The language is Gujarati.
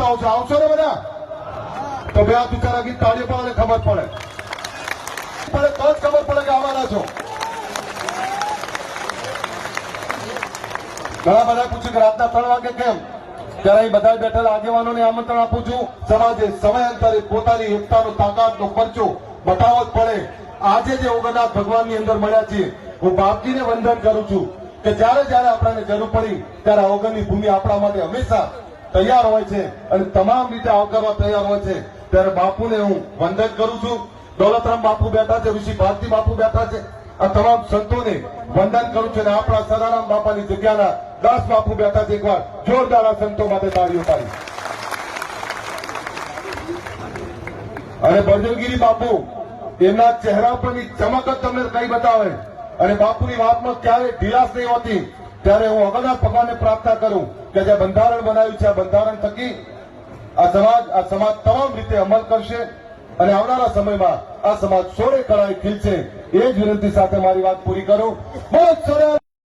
બતાવો છો, આવશો ને બધા? તો બે હાથ ઊંચા રાખી તાળીઓ પાડો, ખબર પડે તો જ ખબર પડે કે આવવાના છો. ઘણા બધા પૂછ્યું કે રાતના 3 વાગે કેમ? ત્યારે અહીં બધા બેઠેલા આગેવાનોને આમંત્રણ આપું છું. સમાજે સમયાંતરે પોતાની એકતાનો તાકાતનો પરચો બતાવવો જ પડે. આજે જે ઓગણનાથ ભગવાનની અંદર મળ્યા છીએ, હું બાપજીને વંદન કરું છું કે જ્યારે જ્યારે આપણને જરૂર પડી ત્યારે ઓગણની ભૂમિ આપણા માટે હંમેશા તૈયાર હોય છે અને તમામ રીતે આવકારવા તૈયાર હોય છે. ત્યારે બાપુને હું વંદન કરું છું. દોલતરામ બાપુ બેઠા છે, ઋષિ ભારતી બાપુ બેઠા છે, આ તમામ સંતોને વંદન કરું છું. અને આપણા સદારામ બાપાની જગ્યાના 10 બાપુ બેઠા છે. એકવાર જોરદાર આ સંતો માટે તાળીઓ પાડી. અને બળદેવગીરી બાપુ, એમના ચહેરા પરની ચમક જ તમને કઈ બતાવે. અને બાપુની વાતમાં ક્યારે ઢીલાસ નહીં હોતી. ત્યારે હું અગણનાથ ભગવાનને પ્રાર્થના કરું કે જે બંધારણ બનાવ્યું છે, આ બંધારણ થકી આ સમાજ તમામ રીતે અમલ કરશે અને આવનારા સમયમાં આ સમાજ સોળે કળાએ ખીલશે. એ જ વિનંતી સાથે મારી વાત પૂરી કરું. બહુ સરસ.